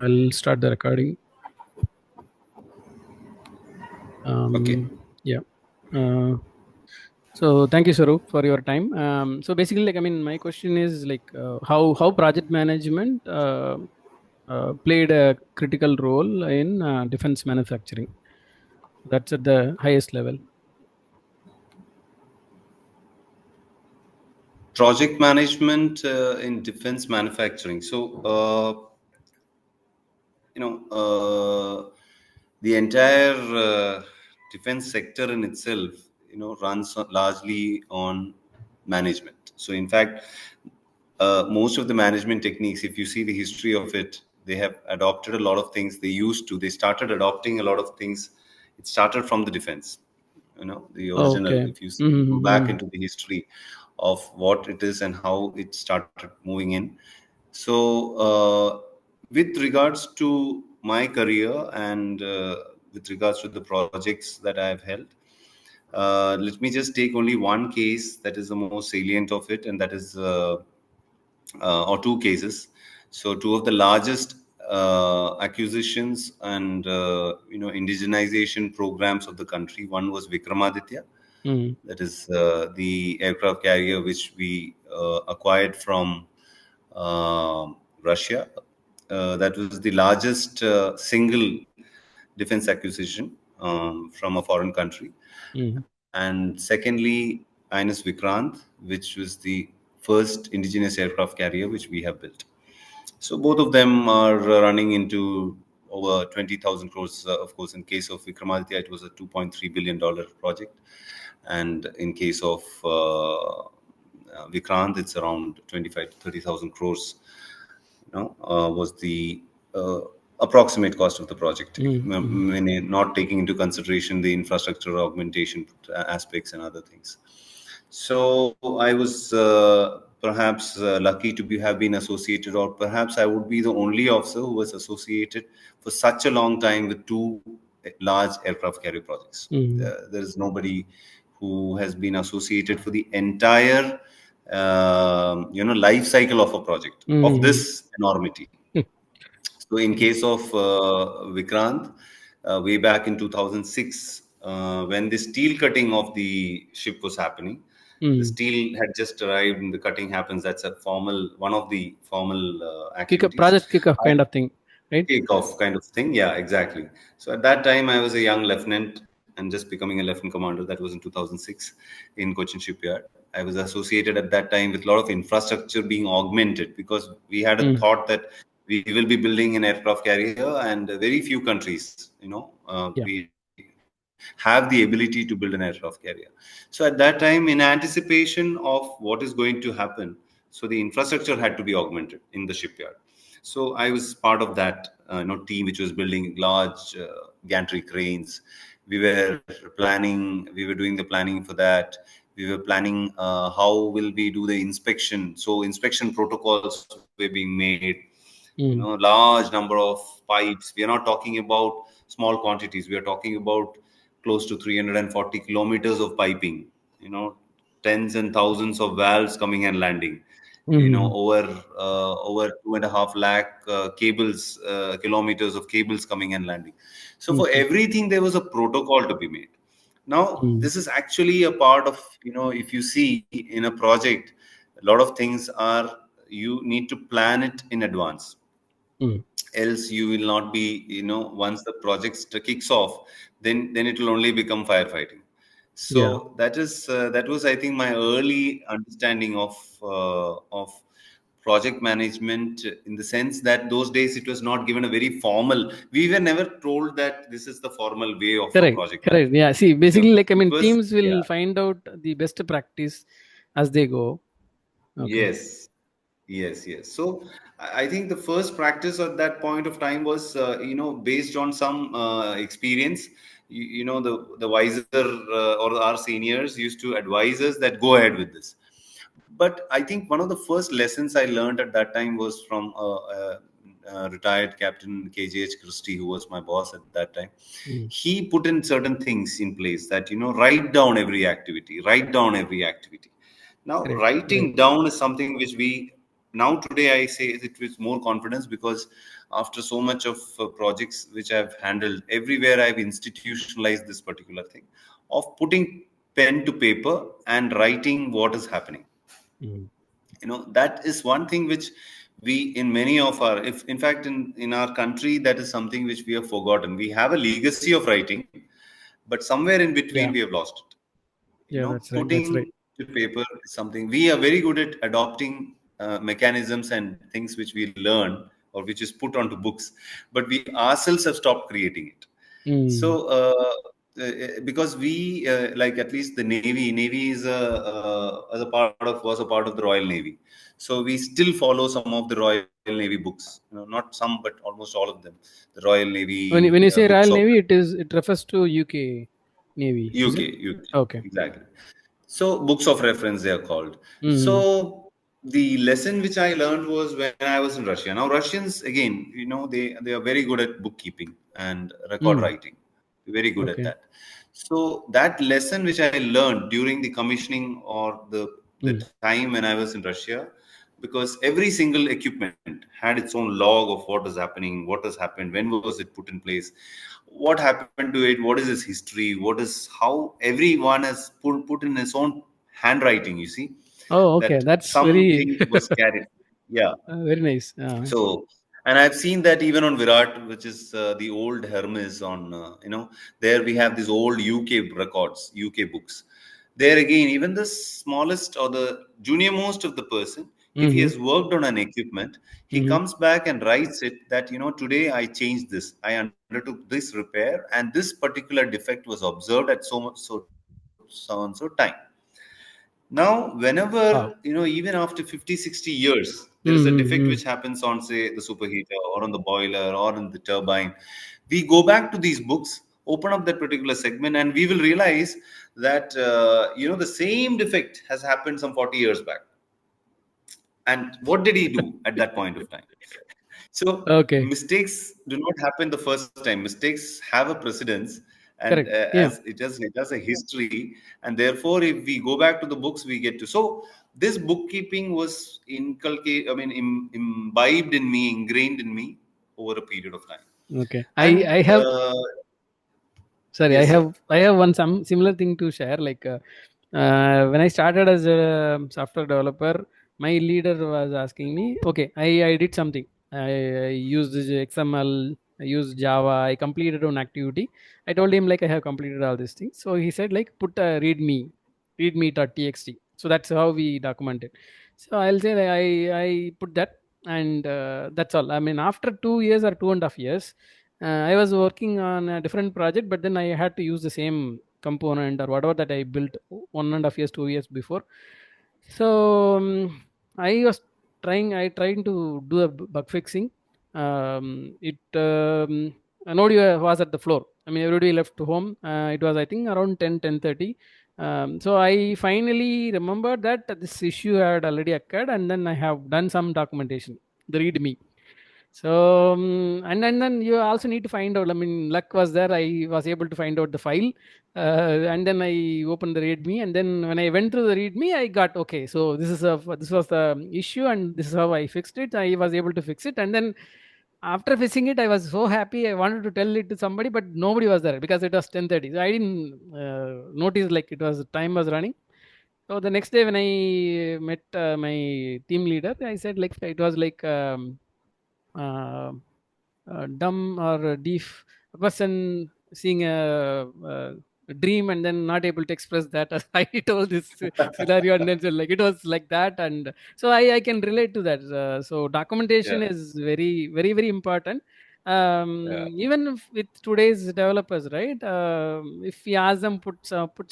I'll start the recording. Okay. Yeah. So thank you, Sarup, for your time. So basically, my question is how project management played a critical role in defense manufacturing. That's at the highest level. Project management in defense manufacturing. So, the entire defense sector in itself, runs largely on management. So, in fact, most of the management techniques, if you see the history of it, they have adopted a lot of things. They started adopting a lot of things. It started from the defense, the original. Okay. If you go back Mm-hmm. into the history of what it is and how it started moving in. So, with regards to my career and with regards to the projects that I have held, let me just take only one case that is the most salient of it, and that is, or two cases. So, two of the largest acquisitions and indigenization programs of the country. One was Vikramaditya, Mm. that is the aircraft carrier which we acquired from Russia. That was the largest single defense acquisition from a foreign country. Mm. And secondly, INS Vikrant, which was the first indigenous aircraft carrier which we have built. So both of them are running into over 20,000 crores. Of course, in case of Vikramaditya, it was a $2.3 billion project. And in case of Vikrant, it's around 25 to 30,000 crores, was the uh, approximate cost of the project, Mm-hmm. not taking into consideration the infrastructure augmentation aspects and other things. So I was perhaps lucky to have been associated, or perhaps I would be the only officer who was associated for such a long time with two large aircraft carrier projects. Mm. There is nobody who has been associated for the entire life cycle of a project of Mm. this enormity. So in case of Vikrant, way back in 2006, when the steel cutting of the ship was happening, the Mm. steel had just arrived and the cutting happens. That's one of the formal activities. Project kickoff kind of thing, right? Takeoff kind of thing. Yeah, exactly. So at that time, I was a young lieutenant and just becoming a lieutenant commander. That was in 2006 in Cochin Shipyard. I was associated at that time with a lot of infrastructure being augmented, because we had a Mm. thought that we will be building an aircraft carrier, and very few countries, Yeah. we have the ability to build an aircraft carrier. So at that time, in anticipation of what is going to happen, so the infrastructure had to be augmented in the shipyard. So I was part of that team which was building large gantry cranes. We were planning. We were doing the planning for that. We were planning how will we do the inspection. So inspection protocols were being made. Mm. Large number of pipes. We are not talking about small quantities. We are talking about close to 340 kilometers of piping. Tens and thousands of valves coming and landing. Mm. Over 2.5 lakh cables, kilometers of cables coming and landing. So for Okay. everything there was a protocol to be made. Now Mm. this is actually a part of, if you see in a project, a lot of things are, you need to plan it in advance, Mm. else you will not be, once the project kicks off, then it will only become firefighting. So Yeah. that was, I think, my early understanding of project management, in the sense that those days it was not given a very formal, we were never told that this is the formal way of a Correct. project Correct. Yeah. management. See, basically, It was, teams will yeah. find out the best practice as they go. Okay. Yes, yes, yes. So I think the first practice at that point of time was, based on some experience. The wiser or our seniors used to advise us that go ahead with this. But I think one of the first lessons I learned at that time was from retired Captain KJH Christie, who was my boss at that time. Mm. He put in certain things in place that, write down every activity, write down every activity. Now, Correct. Correct. writing down is something which we, now today I say it with more confidence, because after so much of projects which I've handled, everywhere I've institutionalized this particular thing of putting pen to paper and writing what is happening. Mm. That is one thing which we, in many of our, if in fact in our country, that is something which we have forgotten. We have a legacy of writing, but somewhere in between Yeah. we have lost it. Yeah, that's right. Putting That's right. to paper is something we are very good at adopting, mechanisms and things which we learn or which is put onto books, but we ourselves have stopped creating it. So Mm. because we, like, at least the navy is as a part of was a part of the Royal Navy, so we still follow some of the Royal Navy books, not some but almost all of them, the Royal When Navy you say books Royal of Navy, it refers to UK Navy, is it? UK, Okay. exactly. So books of reference they are called. Mm. So the lesson which I learned was when I was in Russia. Now Russians, again, they are very good at bookkeeping and record Mm. writing, very good at Okay. that. So that lesson which I learned during the commissioning or the Mm. time when I was in Russia, because every single equipment had its own log of what is happening, what has happened, when was it put in place, what happened to it, what is its history, what is how everyone has put in his own handwriting. You see Oh, okay. that That's very something was carried. Yeah. very nice. So, and I've seen that even on Virat, which is the old Hermes on, there we have these old UK records, UK books. There again, even the smallest or the junior most of the person, if he Mm-hmm. has worked on an equipment, he Mm-hmm. comes back and writes it that, today I changed this, I undertook this repair, and this particular defect was observed at so much, so and so time. Now, whenever, Wow. even after 50, 60 years, there is a defect which Mm-hmm. happens on, say, the superheater or on the boiler or in the turbine. We go back to these books, open up that particular segment, and we will realize that, the same defect has happened some 40 years back. And what did he do at that point of time? So Okay. mistakes do not happen the first time. Mistakes have a precedence, and Correct. Yeah. as it has a history, and therefore, if we go back to the books, we get to. So this bookkeeping was inculcated. I mean, imbibed in me, ingrained in me over a period of time. Okay. And I have sorry, yes, sir. I have one some similar thing to share. Like when I started as a software developer, my leader was asking me, okay, I did something. I used this XML, I used Java, I completed one activity. I told him like I have completed all these things. So he said like put a readme.txt. So that's how we document it. So I'll say that I put that, and that's all. I mean, after 2 years or 2.5 years, I was working on a different project, but then I had to use the same component or whatever that I built 1.5 years, 2 years before. So I was I trying to do a bug fixing. It nobody was at the floor. I mean, everybody left home. It was, I think, around 10:30. So I finally remembered that this issue had already occurred, and then I have done some documentation, the README. So and then you also need to find out. I mean, luck was there. I was able to find out the file, and then I opened the README. And then when I went through the README, I got, okay. So this was the issue, and this is how I fixed it. I was able to fix it, and then after fixing it, I was so happy. I wanted to tell it to somebody, but nobody was there because it was 10:30. So I didn't notice like it was time was running. So the next day when I met my team leader, I said like it was like. Uh, Dumb or a deaf person seeing a dream and then not able to express that. I told this scenario, and then said like it was like that. And so I can relate to that. So documentation Yeah, is very, very, very important. yeah, Even with today's developers, right? If we ask them put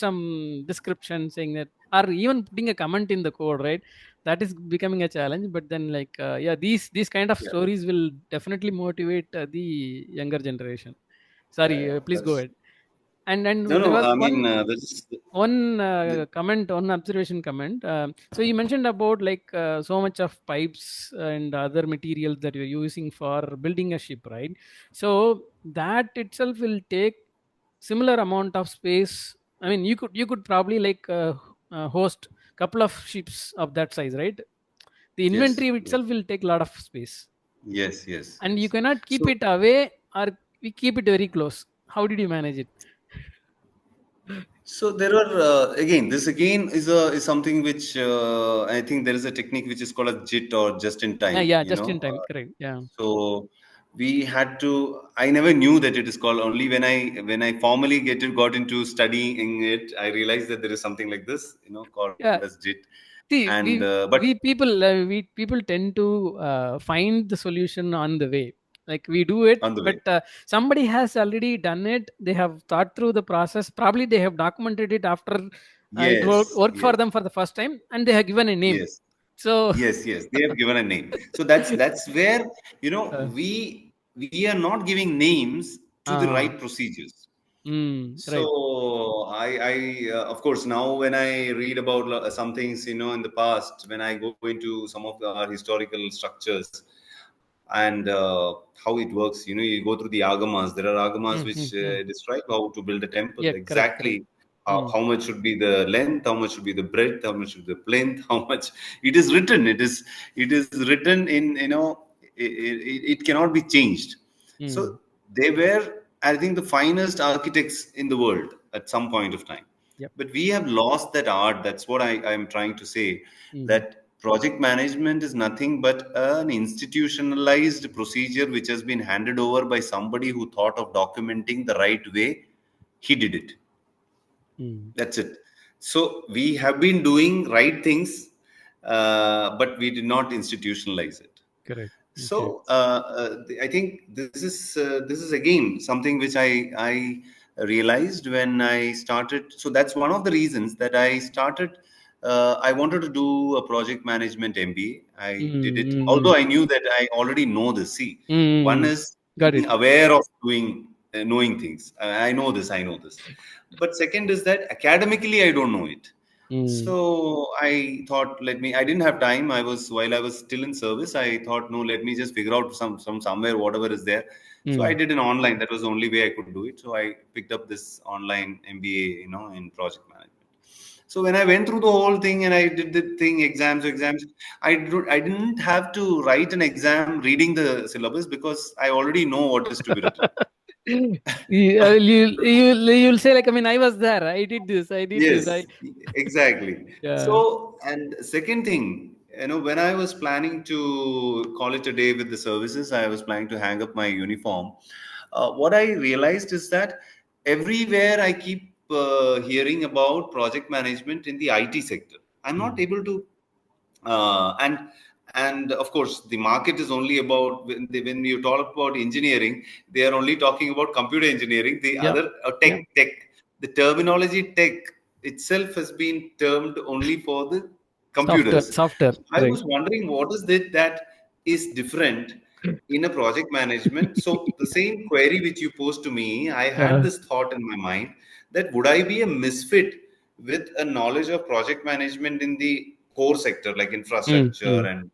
some description saying that, or even putting a comment in the code, right? That is becoming a challenge. But then like yeah, these kind of yeah, stories will definitely motivate the younger generation. Sorry, yeah. please go That's ahead. And no, there no. was I mean, that's the, comment, one observation comment. So you mentioned about like so much of pipes and other materials that you're using for building a ship, right? So that itself will take similar amount of space. I mean, you could probably like host couple of ships of that size, right? The yes, inventory yes. itself will take a lot of space. Yes, yes, and you yes. cannot keep So, it away, or we keep it very close. How did you manage it? so there are again. This again is something which I think there is a technique which is called a JIT, or just in time. Yeah, just in time, correct. Yeah. So we had to. I never knew that it is called. Only when I formally got into studying it, I realized that there is something like this, called Yeah. as JIT. See, And we but people tend to find the solution on the way. Like we do it, on the but way, somebody has already done it. They have thought through the process. Probably they have documented it after yes, worked for yes, them for the first time, and they have given a name. yes. So, Yes, yes, they have given a name. So that's where uh, we are not giving names to the uh, right procedures. right. So I of course, now when I read about some things, in the past, when I go into some of our historical structures, and how it works, you go through the agamas. There are agamas which Mm. describe how to build a temple Yeah, correct, correct. exactly. Mm, How much should be the length, how much should be the breadth, how much should be the length, how much it is written. It is written in, it cannot be changed. mm, So they were, I think, the finest architects in the world at some point of time. yep. But we have lost that art. That's what I'm trying to say. Mm, That project management is nothing but an institutionalized procedure which has been handed over by somebody who thought of documenting the right way. He did it. mm, That's it. So we have been doing right things, but we did not institutionalize it. correct. Okay. So I think this is again something which I realized when I started. So that's one of the reasons that I started. I wanted to do a project management MBA. I did Mm, it, mm, although I knew that I already know this. See, one mm. is Got being it. aware of knowing things. I know this. I know this. But second is that academically I don't know it. Mm, So I thought, I didn't have time. While I was still in service, I thought, no, let me just figure out somewhere, whatever is there. So I mm, did an online. That was the only way I could do it. So I picked up this online MBA, in project management. So when I went through the whole thing and I did the thing, exams, I didn't have to write an exam reading the syllabus because I already know what is to be written. you'll say like, I mean, I was there. I did this. I did this. Yes, exactly. Yeah. So, and second thing, when I was planning to call it a day with the services, I was planning to hang up my uniform. What I realized is that everywhere I keep hearing about project management in the IT sector, I'm not Mm. able to and of course the market is only about when you talk about engineering, they are only talking about computer engineering, the Yep. other Yep. tech. The terminology tech itself has been termed only for the Software. computers. Software. So I Right. was wondering what is it that is different in a project management. So the same query which you posed to me, I had Uh, this thought in my mind that would I be a misfit with a knowledge of project management in the core sector like infrastructure mm. and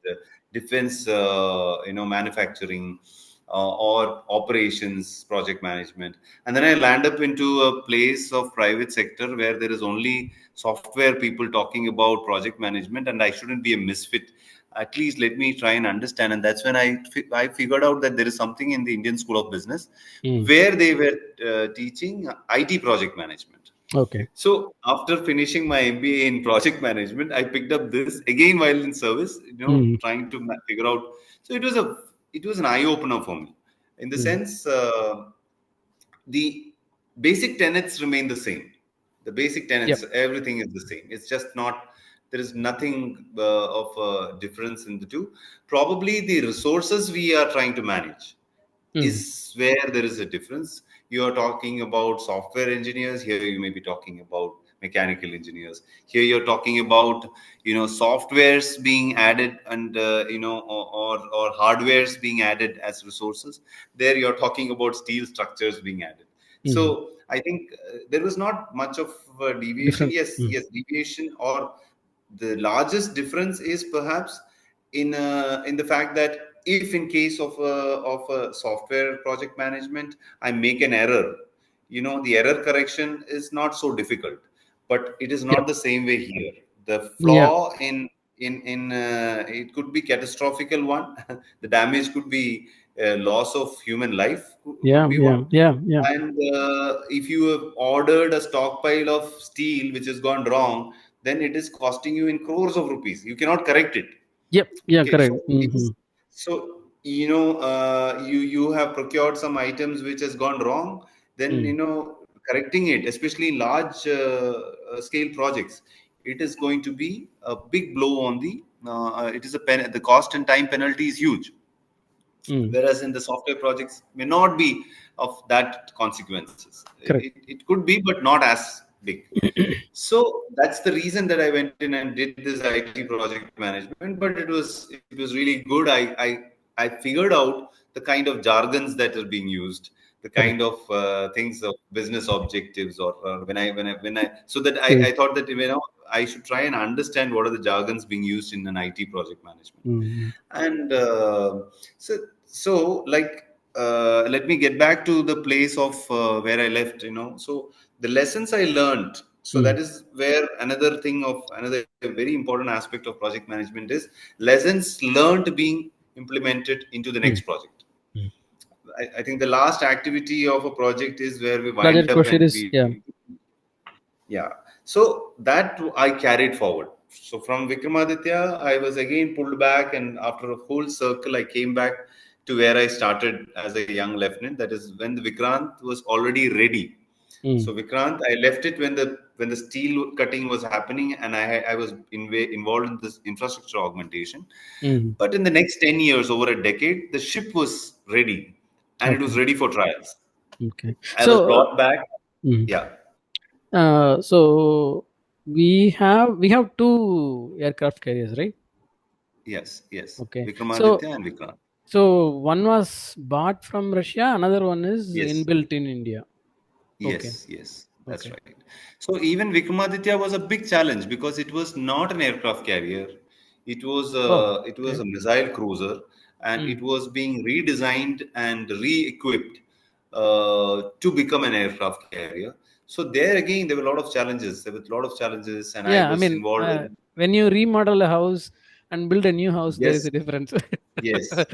defense, manufacturing, or operations project management, and then I land up into a place of private sector where there is only software people talking about project management, and I shouldn't be a misfit. At least let me try and understand. And that's when I figured out that there is something in the Indian School of Business Mm. where they were teaching IT project management. Okay. So after finishing my MBA in project management, I picked up this again while in service, Mm. trying to figure out. So it was an eye opener for me, in the Mm. sense the basic tenets remain the same. The basic Yep. tenets, everything is the same. It's just not. There is nothing of a difference in the two. Probably the resources we are trying to manage Mm. is where there is a difference. You are talking about software engineers. Here you may be talking about mechanical engineers. Here you're talking about softwares being added, and or hardwares being added as resources. There you're talking about steel structures being added. Mm. So I think there was not much of deviation. Different. Yes, Mm. yes, deviation, or the largest difference is perhaps in the fact that if in case of a software project management I make an error, the error correction is not so difficult, but it is not Yep. the same way here. The Yeah. flaw in it could be catastrophical one. The damage could be loss of human life could Yeah, be yeah, one. yeah, yeah. And if you have ordered a stockpile of steel which has gone wrong, then it is costing you in crores of rupees. You cannot correct it. Yep, yeah, Okay, correct. so it Mm-hmm. is, so you have procured some items which has gone wrong, then Mm, correcting it, especially in large scale projects, it is going to be a big blow on the. It is the cost and time penalty is huge, mm, whereas in the software projects may not be of that consequences. correct. It could be, but not as big. So that's the reason that I went in and did this IT project management. But it was really good. I figured out the kind of jargons that are being used, the kind Correct. of things of business objectives, or when I so that Mm, I thought that I should try and understand what are the jargons being used in an IT project management. mm, And like let me get back to the place of where I left. So the lessons I learned. So that mm, is where another very important aspect of project management is lessons learned being implemented into the mm, next project. mm. I think the last activity of a project is where we wind Project up question and is, yeah. we yeah. So that I carried forward. So from Vikramaditya, I was again pulled back, and after a whole circle, I came back to where I started as a young lieutenant. That is when the Vikrant was already ready. Mm, So Vikrant, I left it when the steel cutting was happening, and I was involved in this infrastructure augmentation. mm. But in the next 10 years, over a decade, the ship was ready, and it was Okay. ready for trials. Okay. I was So, brought back. mm. Yeah. So we have two aircraft carriers, right? Yes, yes. Okay. So Vikramaditya and Vikrant. one was bought from Russia, another one is Yes, inbuilt in India. Okay. yes, that's Okay. right. So even Vikramaditya was a big challenge because it was not an aircraft carrier. Oh, It was okay. a missile cruiser, and it Mm, was being redesigned and re-equipped to become an aircraft carrier. So there again, there were a lot of challenges. There were a lot of challenges, and I yeah, I was mean, involved in. when you remodel a house and build a new house, there is Yes, a difference. yes.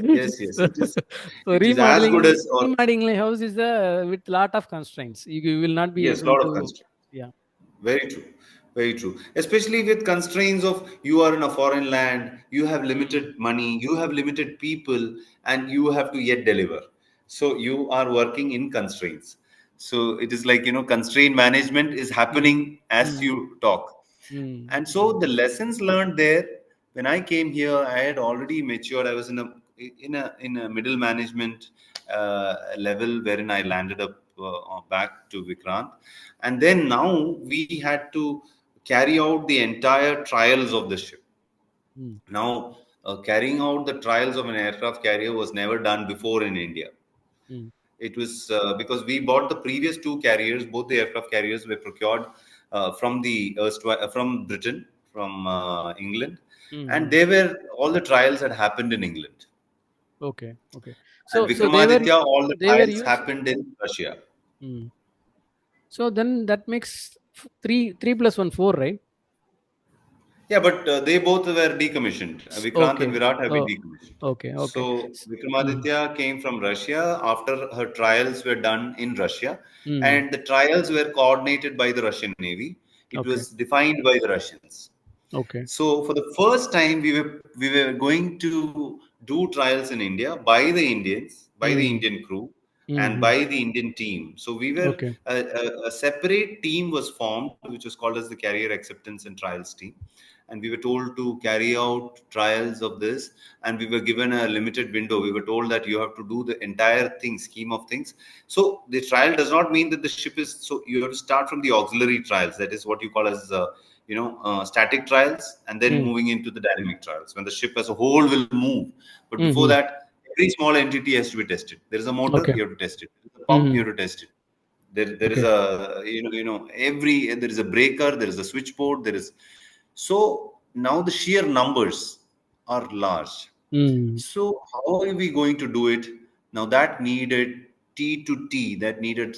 so, so It is as good as or remodeling a house is with lot of constraints. You will not be yes, able lot of to. constraints. Yeah. Very true. Very true. Especially with constraints of you are in a foreign land, you have Mm, limited money, you have limited people, and you have to yet deliver. So you are working in constraints. So it is like, constraint management is mm, happening as mm, you talk. mm, And so mm, the lessons learned there, when I came here, I had already matured. I was in a middle management level wherein I landed up back to Vikrant, and then now we had to carry out the entire trials of the ship. mm, Now, carrying out the trials of an aircraft carrier was never done before in India. mm, It was because we bought the previous two carriers. Both the aircraft carriers were procured from Britain, from England, and mm. they were all the trials had happened in England. Okay. Okay. And So Vikramaditya, all the they were trials used. happened in Russia. Mm. So then that makes three plus one four, right? Yeah, but they both were decommissioned. Vikrant and Okay. Virat have been Oh, decommissioned. okay. Okay. So Mm, Vikramaditya came from Russia after her trials were done in Russia, mm, and the trials were coordinated by the Russian Navy. It okay. was defined by the Russians. Okay. So for the first time, we were going to do trials in India by the Indians, by the Mm, Indian crew, and mm, by the Indian team. So we were okay. a separate team was formed, which was called as the Carrier Acceptance and Trials team, and we were told to carry out trials of this, and we were given a limited window. We were told that you have to do the entire thing, scheme of things. So the trial does not mean that the ship is. So you have to start from the auxiliary trials. That is what you call as static trials, and then Mm, moving into the dynamic trials when the ship as a whole will move. But before mm, that, every small entity has to be tested. There is a motor, okay. you have to test it. There is a pump, you Mm, have to test it. There is okay. a every there is a breaker, there is a switchboard, there is. So now the sheer numbers are large. Mm, So how are we going to do it? Now that needed T to T, that needed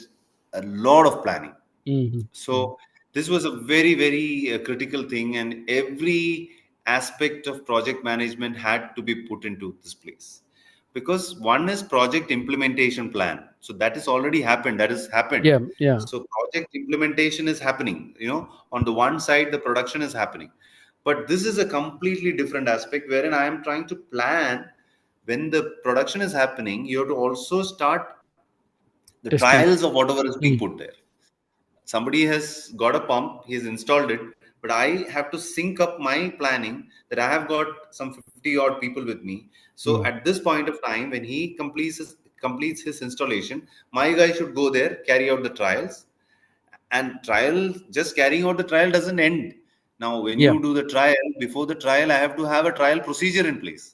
a lot of planning. mm, mm, So this was a very, very critical thing, and every aspect of project management had to be put into this place. Because one is project implementation plan. So that is already happened. That has happened. Yeah, yeah. So project implementation is happening. On the one side, the production is happening. But this is a completely different aspect wherein I am trying to plan when the production is happening, you have to also start the Testing. trials of whatever is being Mm. put there. Somebody has got a pump, he's installed it, but I have to sync up my planning that I have got some 50 odd people with me. So Mm. at this point of time, when he completes his installation, my guy should go there, carry out the trials. And trial, just carrying out the trial doesn't end. Now, when Yeah. you do the trial, before the trial, I have to have a trial procedure in place.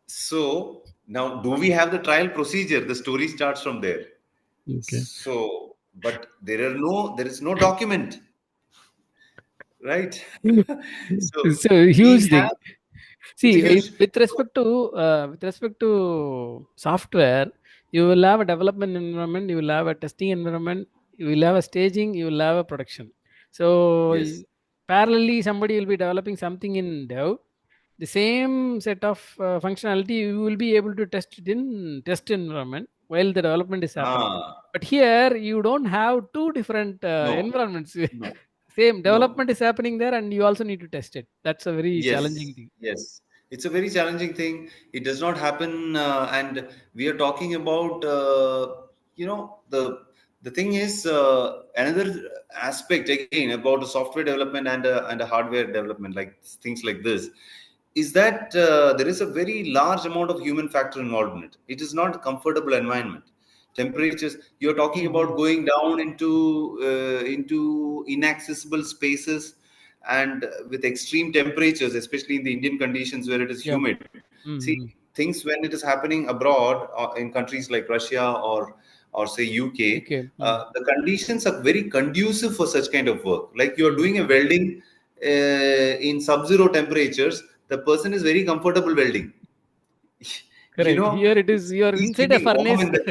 So now, do we have the trial procedure? The story starts from there. Okay. So, but there is no document, right? So It's a we huge thing. have, it's a See, huge. So, with respect to software, you will have a development environment, you will have a testing environment, you will have a staging, you will have a production. So yes. parallelly, somebody will be developing something in dev. The same set of functionality you will be able to test it in test environment while the development is happening. Ah, But here you don't have two different no, environments. no, Same no. development is happening there, and you also need to test it. That's a very challenging Yes, thing. yes. It's a very challenging thing. It does not happen, and we are talking about, the thing is another aspect again about the software development and a hardware development, like things like this, is that there is a very large amount of human factor involved in it. It is not a comfortable environment. Temperatures. You're talking Mm-hmm. about going down into inaccessible spaces and with extreme temperatures, especially in the Indian conditions where it is Yeah. humid. See, Mm-hmm. things when it is happening abroad in countries like Russia or say UK, Okay. Mm. the conditions are very conducive for such kind of work. Like you are doing a Mm-hmm. welding in sub-zero temperatures, the person is very comfortable welding. Correct. Here it is. You are He's inside a feeling warm furnace. in that.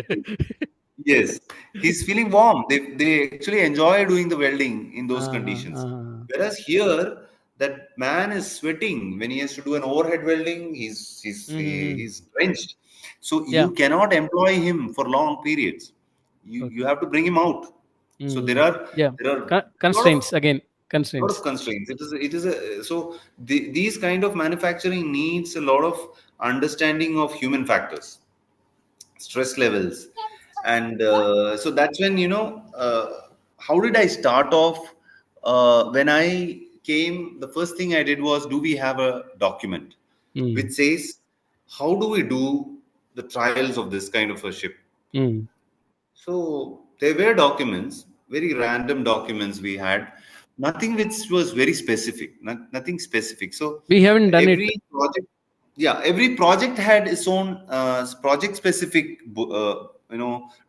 Yes, he's feeling warm. They actually enjoy doing the welding in those Uh-huh, conditions. uh-huh. Whereas here, that man is sweating when he has to do an overhead welding. Mm-hmm. He's drenched. So Yeah. you cannot employ him for long periods. You Okay. have to bring him out. So Mm. Yeah. there are lot of Constraints again. lot of Constraints. constraints. It is a so these kind of manufacturing needs a lot of understanding of human factors, stress levels, and so that's when how did I start off. When I came, the first thing I did was, do we have a document which Mm. says how do we do the trials of this kind of a ship. Mm. So there were documents, very random documents we had, nothing which was very specific, nothing specific. So We haven't done it. every project, yeah, every project had its own project specific,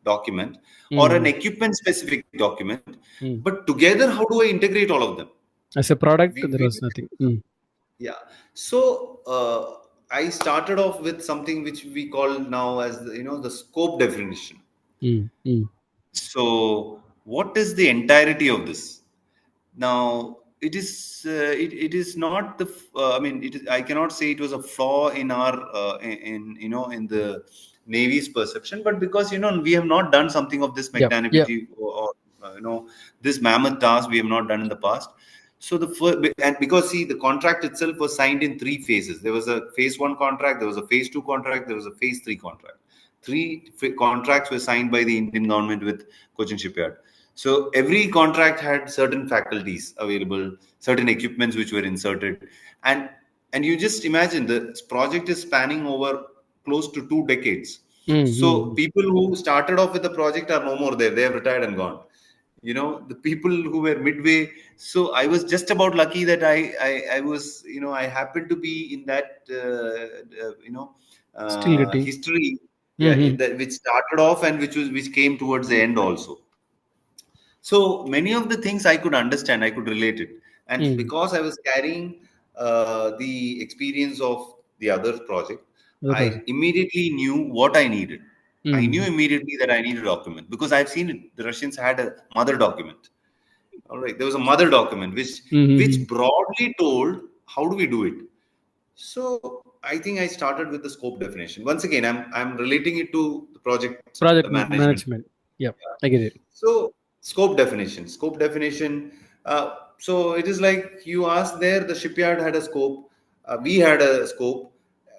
document, or an Mm. equipment specific document. Mm. But together, how do I integrate all of them? As a product, there We was nothing. Mm. Yeah. So I started off with something which we call now as the scope definition. Mm. Mm. So, what is the entirety of this? Now, it is not I mean, it is, I cannot say it was a flaw in our in the Navy's perception, but because we have not done something of this Yeah. Yeah. magnanimity, or this mammoth task we have not done in the past. So the first, and because see, the contract itself was signed in three phases. There was a phase one contract, there was a phase two contract, there was a phase three contract. Contracts were signed by the Indian government with Cochin Shipyard. So every contract had certain faculties available, certain equipments which were inserted, and you just imagine the project is spanning over close to 2 decades. Mm. So Mm. people who started off with the project are no more there; they have retired and gone. The people who were midway. So I was just about lucky that I was, I happened to be in that Still getting. history, yeah, Mm-hmm. which started off and which came towards the end also. So many of the things I could understand, I could relate it, and Mm. because I was carrying the experience of the other project, Other I project. immediately knew what I needed. I knew Mm. immediately that I needed a document because I've seen it. The Russians had a mother document. All right, there was a mother document which Mm-hmm. broadly told. how do we do it? So I think I started with the scope definition. Once again, I'm relating it to the project management. management. Yeah, I get it. So scope definition, so it is like you asked there. The shipyard had a scope. We had a scope.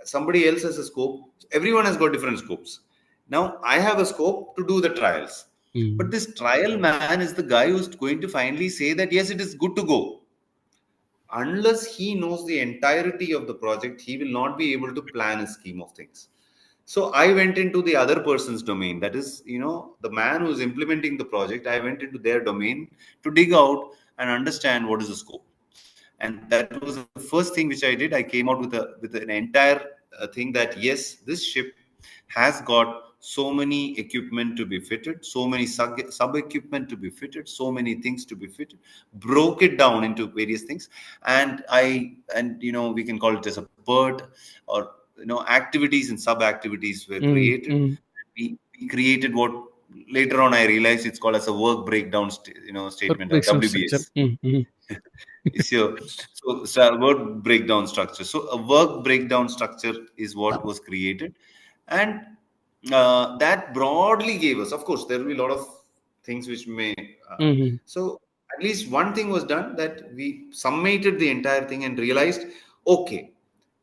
Somebody else has a scope. Everyone has got different scopes. Now I have a scope to do the trials. But Mm. this trial man is the guy who's going to finally say that yes, it is good to go. Unless he knows the entirety of the project, he will not be able to plan a scheme of things. So I went into the other person's domain. That is, the man who is implementing the project. I went into their domain to dig out and understand what is the scope. And that was the first thing which I did. I came out with an entire thing that yes, this ship has got so many equipment to be fitted, so many sub equipment to be fitted, so many things to be fitted. Broke it down into various things, and we can call it as a PERT, or activities and sub activities were Mm. created. Mm. We created what later on I realized it's called as a work breakdown Work statement, or breakdown structure. WBS. Mm. Mm. Is your word breakdown structure. So a work breakdown structure is what was created, and that broadly gave us. Of course, there will be a lot of things which may. Mm. So at least one thing was done, that we summated the entire thing and realized, okay,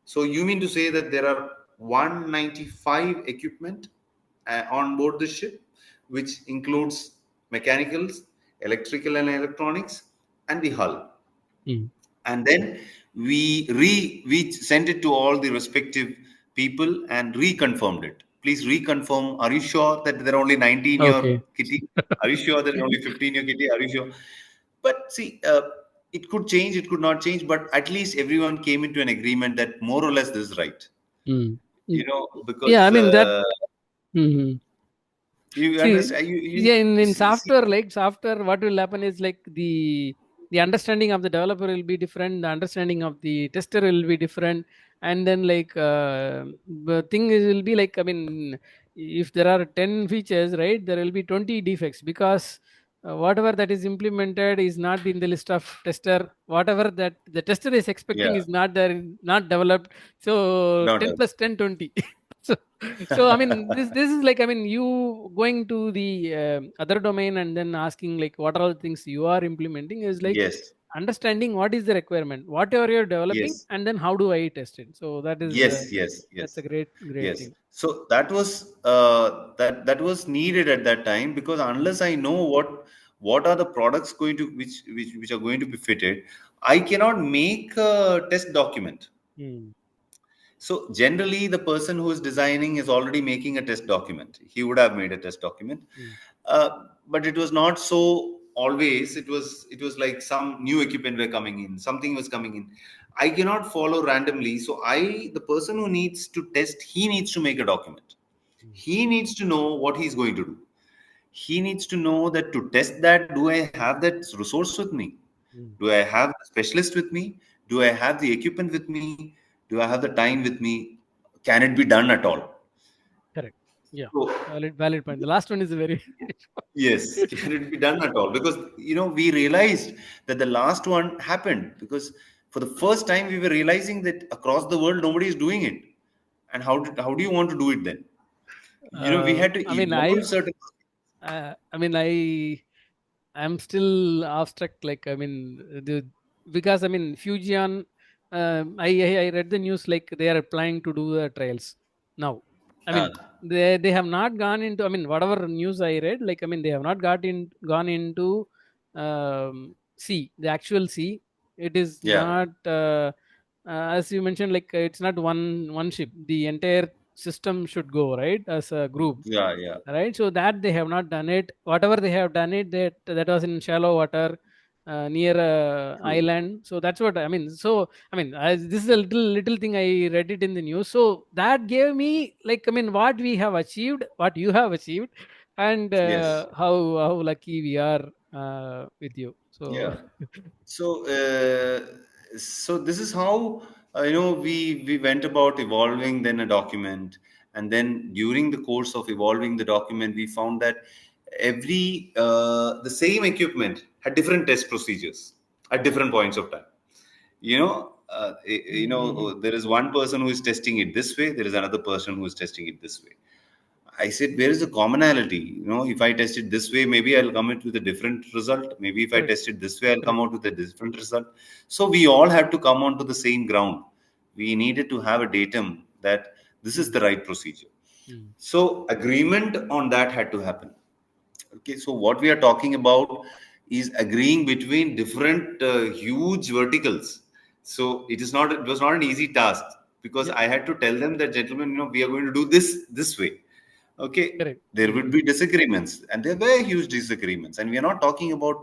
so you mean to say that there are 195 equipment on board the ship, which includes mechanicals, electrical and electronics, and the hull. Mm. And then we sent it to all the respective people and reconfirmed it. Please reconfirm. Are you sure that there are only 90 in your Okay. kitty? Are you sure there are only 50 in your kitty? Are you sure? But see, it could change, it could not change, but at least everyone came into an agreement that more or less this is right. Mm. Mm. Yeah, I Because mean that. Mhm. you See, understand, yeah, in see, software, like software, what will happen is like the understanding of the developer will be different, the understanding of the tester will be different, and then like the thing will be like, I mean, if there are 10 features, right, there will be 20 defects, because whatever that is implemented is not in the list of tester. Whatever that the tester is yeah, expecting is not there, not developed. So no 10 doubt. plus 10, 20. So I mean, this is like, I mean, you going to the other domain and then asking like what are all the things you are implementing is like Yes, understanding what is the requirement, whatever you're developing, yes. and then how do I test it. So that is Yes, yes, that's a yes, great yes. thing. So that was that was needed at that time, because unless I know what are the products going to which are going to be fitted, I cannot make a test document. Hmm. So generally, the person who is designing is already making a test document. He would have made a test document, Hmm. but it was not so always. It was like some new equipment were coming in, something was coming in. I cannot follow randomly. So the person who needs to test, he needs to make a document. Hmm. He needs to know what he's going to do. He needs to know that to test that, do I have that resource with me? Hmm. Do I have the specialist with me? Do I have the equipment with me? Do I have the time with me? Can it be done at all? Correct. Yeah. So, Valid point. The last one is a very yes, can it be done at all? Because, we realized that the last one happened because for the first time we were realizing that across the world nobody is doing it. And how do you want to do it then? We had to I mean, evolve certain. I mean, I'm still awestruck. Like, I mean, because I mean, Fujian. I read the news like they are planning to do the trials now. I Uh, mean, they have not gone into. I mean, whatever news I read, like, I mean, they have not gone into sea, the actual sea. It is yeah, not as you mentioned. Like, it's not one ship. The entire system should go right as a group, yeah, yeah. right? So that they have not done it. Whatever they have done it, that was in shallow water, near True. island. So that's what I mean. So I mean, this is a little thing I read it in the news. So that gave me like, I mean, what we have achieved, what you have achieved, and Yes. how lucky we are with you. So Yeah. So, so this is how we went about evolving then a document, and then during the course of evolving the document, we found that the same equipment had different test procedures at different points of time. there is one person who is testing it this way, there is another person who is testing it this way. I said, where is the commonality? If I test it this way, maybe I'll come out with a different result. Maybe if I Correct. test it this way, I'll come Correct. out with a different result. So we all had to come onto the same ground. We needed to have a datum that this is Mm. the right procedure. Mm. So agreement on that had to happen. Okay, so what we are talking about is agreeing between different huge verticals. So it was not an easy task, because Yeah. I had to tell them that, gentlemen, we are going to do this way. Okay, Correct. there would be disagreements, and there were huge disagreements. And we're talking about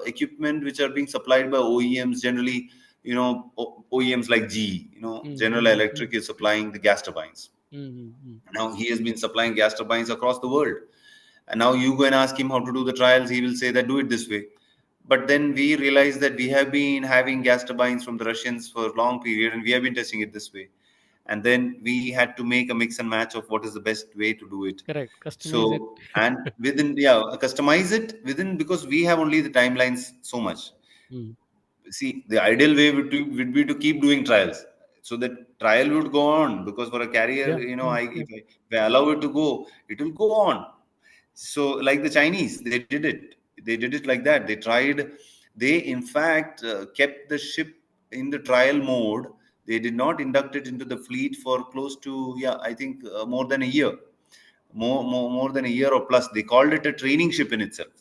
equipment which are being supplied by OEMs generally. OEMs like GE. Mm. General Mm. Mm. Electric is supplying the gas turbines. Mm. Mm. Now he has been supplying gas turbines across the world. And now you go and ask him how to do the trials, he will say that do it this way. But then we realize that we have been having gas turbines from the Russians for a long period, and we have been testing it this way. And then we had to make a mix and match of what is the best way to do it. Correct. Customize it. So, and customize it within, because we have only the timelines so much. Mm. See, the ideal way would be to keep doing trials, so that trial would go on, because for a carrier, Yeah. Yeah. Yeah. if I allow it to go, it will go on. So, like the Chinese, they did it like that. They in fact kept the ship in the trial mode. They did not induct it into the fleet for close to, I think, more than a year, more than a year or plus. They called it a training ship in itself.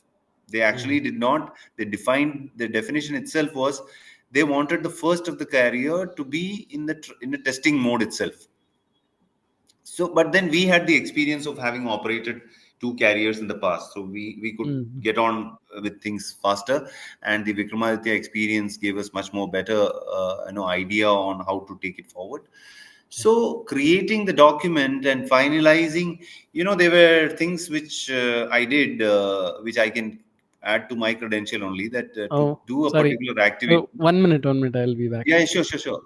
They actually Mm. did not. They defined, the definition itself was, they wanted the first of the carrier to be in the testing mode itself. So, but then we had the experience of having operated two carriers in the past, so we could Mm. get on with things faster, and the Vikramaditya experience gave us much more better, idea on how to take it forward. So, creating the document and finalizing, there were things which I did, which I can add to my credential only, that to Oh, do a sorry. particular activity. Oh, 1 minute. 1 minute. I'll be back. Yeah, sure, sure, sure.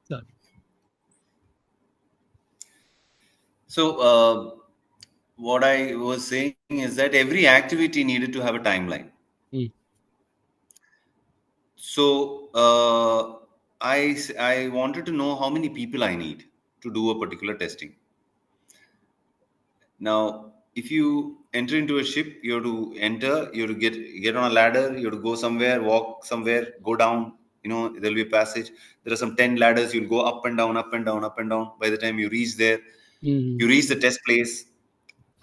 Sorry. So, what I was saying is that every activity needed to have a timeline. Mm. So, I wanted to know how many people I need to do a particular testing. Now, if you enter into a ship, you have to enter, you have to get on a ladder, you have to go somewhere, walk somewhere, go down. There'll be a passage. There are some 10 ladders. You'll go up and down, up and down, up and down. By the time you reach there, Mm. you reach the test place.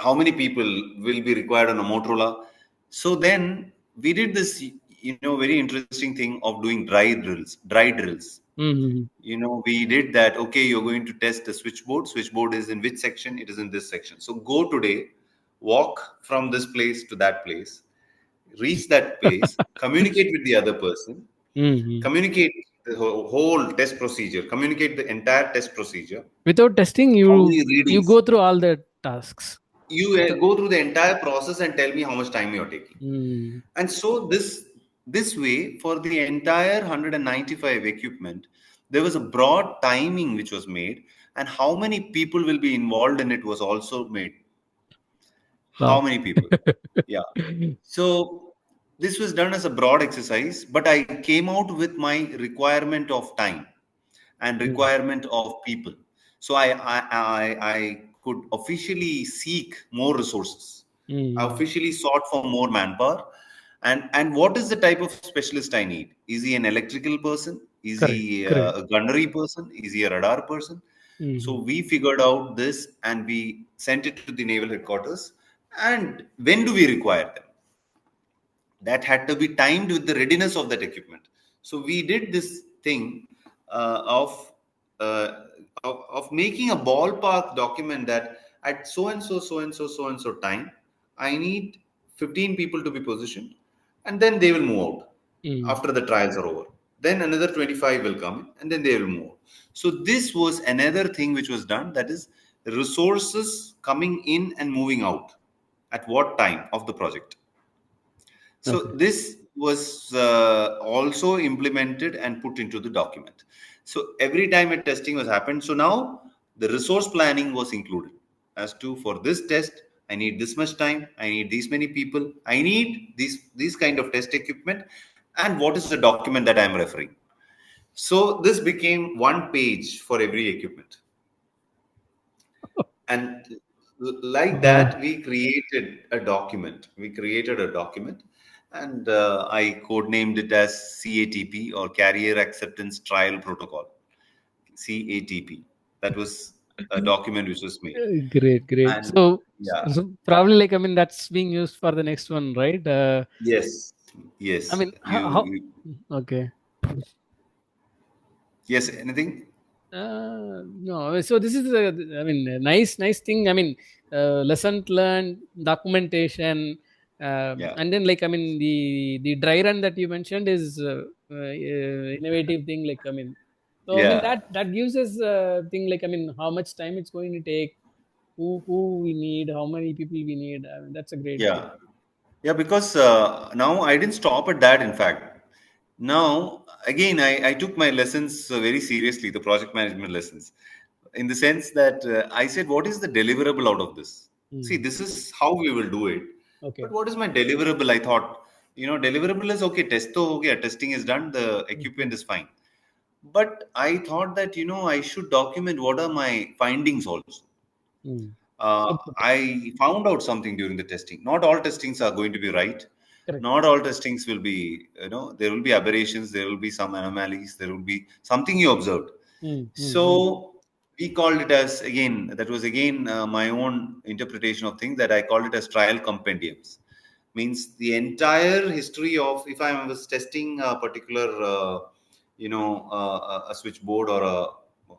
How many people will be required on a Motorola? So then we did this, very interesting thing of doing dry drills. Mm. We did that. Okay, you're going to test the switchboard is in which section? It is in this section. So go today, walk from this place to that place, reach that place, communicate with the other person, Mm. communicate the whole test procedure, communicate the entire test procedure, Without testing, how many you readings. go through all the tasks. You Without. go through the entire process and tell me how much time you're taking. Mm. And so this way, for the entire 195 equipment, there was a broad timing which was made, and how many people will be involved in it was also made. How Wow. many people? Yeah. So this was done as a broad exercise, but I came out with my requirement of time and Mm. requirement of people. So I could officially seek more resources. I Mm. officially sought for more manpower. And what is the type of specialist I need? Is he an electrical person? Is Correct. he Correct. a gunnery person? Is he a radar person? So Mm. we figured out this and we sent it to the naval headquarters. And when do we require them? That had to be timed with the readiness of that equipment. So we did this thing uh, of making a ballpark document that at so and so, so and so, so and so time, I need 15 people to be positioned, and then they will move out Mm. after the trials are over. then another 25 will come in, and then they will move. So this was another thing which was done, that is resources coming in and moving out at what time of the project. So Okay. this was also implemented and put into the document. So every time a testing was happened, so now the resource planning was included as to, for this test, I need this much time, I need these many people, I need these kind of test equipment, and what is the document that I am referring. So this became one page for every equipment. And like Uh, that, we created a document. We created a document, and I codenamed it as CATP, or Carrier Acceptance Trial Protocol. CATP. That was a document which was made. Great, great. And So, yeah, so probably like, I mean, that's being used for the next one, right? yes, I yes. mean, You okay. yes. Anything? No, so this is I mean, a nice thing. I mean, lesson learned, documentation, Yeah, and then like, I mean, the dry run that you mentioned is innovative thing. Like, I mean, so I mean yeah, that gives us thing like, I mean, how much time it's going to take, who we need, how many people we need. I mean, that's a great thing. yeah. Yeah, because now I didn't stop at that, in fact. Now, again, I took my lessons very seriously, the project management lessons, in the sense that I said, what is the deliverable out of this? See, Mm. this is how we will do it. But Okay. what is my deliverable? I thought, deliverable is okay, test to okay, testing is done, the equipment Mm-hmm. is fine. But I thought that, I should document what are my findings also. Mm. Output. I found out something during the testing. Not all testings are going to be right. Correct. Not all testings will be, there will be aberrations, there will be some anomalies, there will be something you observed. Mm, mm, mm, So we called it as, again, that was again my own interpretation of things, that I called it as trial compendiums. Means the entire history of, if I was testing a particular, a switchboard,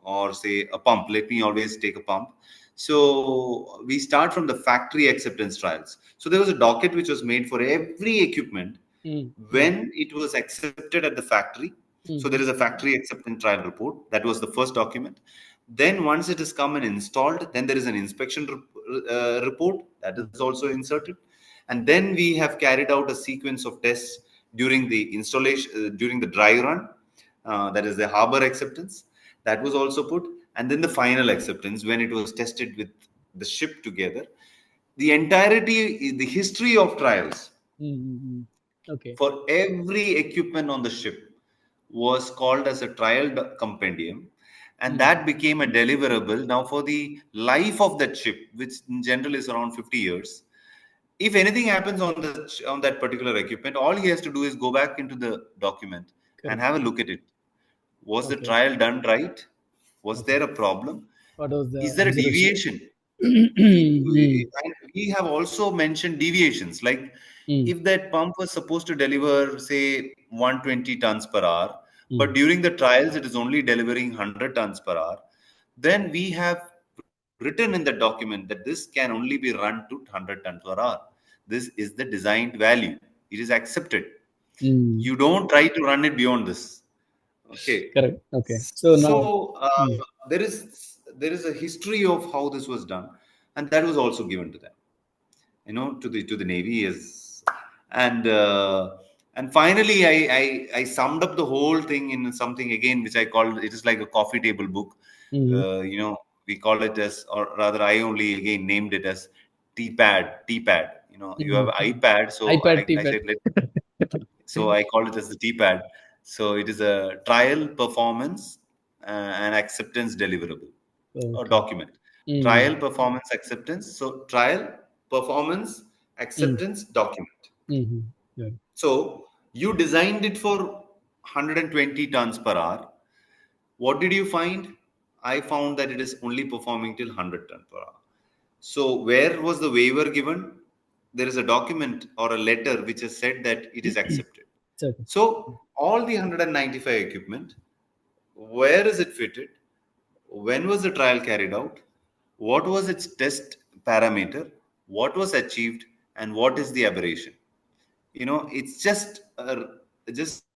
or say a pump. Let me always take a pump. So we start from the factory acceptance trials. So there was a docket which was made for every equipment mm, mm, when it was accepted at the factory. So there is mm, a factory acceptance trial report. That was the first document. Then once it is come and installed, then there is an inspection report that is also inserted. And then we have carried out a sequence of tests during the installation, during the dry run. That is the harbor acceptance. That was also put. And then the final acceptance when it was tested with the ship together. The entirety, the history of trials mm, mm, mm. Okay. for every equipment on the ship was called as a trial compendium, and Mm, that became a deliverable. Now for the life of that ship, which in general is around 50 years, if anything happens on that particular equipment, all he has to do is go back into the document and correct. have a look at it. Was the Okay. trial done right? Was Okay. there a problem? What was Is the there a observation? deviation? Mm, And we have also mentioned deviations, like mm, if that pump was supposed to deliver say 120 tons per hour, but mm, during the trials it is only delivering 100 tons per hour, then we have written in the document that this can only be run to 100 tons per hour. This is the designed value, it is accepted. mm. You don't try to run it beyond this. Okay. Correct. Okay. So now, So mm, there is a history of how this was done, and that was also given to them, to the Navy. Is and finally I summed up the whole thing in something again which I called, it is like a coffee table book. mm, We call it as, or rather I only again named it as T-pad. You have mm, mm. iPad, so iPad, I TPad. said, so I call it as the T-pad. So it is a trial performance and acceptance deliverable or Okay. document. Mm, Trial performance acceptance. So trial performance mm, acceptance document. mm, good. So you designed it for 120 tons per hour. What did you find? I found that it is only performing till 100 tons per hour. So where was the waiver given? There is a document or a letter which has said that it is accepted. It's okay. So all the 195 equipment, where is it fitted? When was the trial carried out? What was its test parameter? What was achieved? And what is the aberration? It's just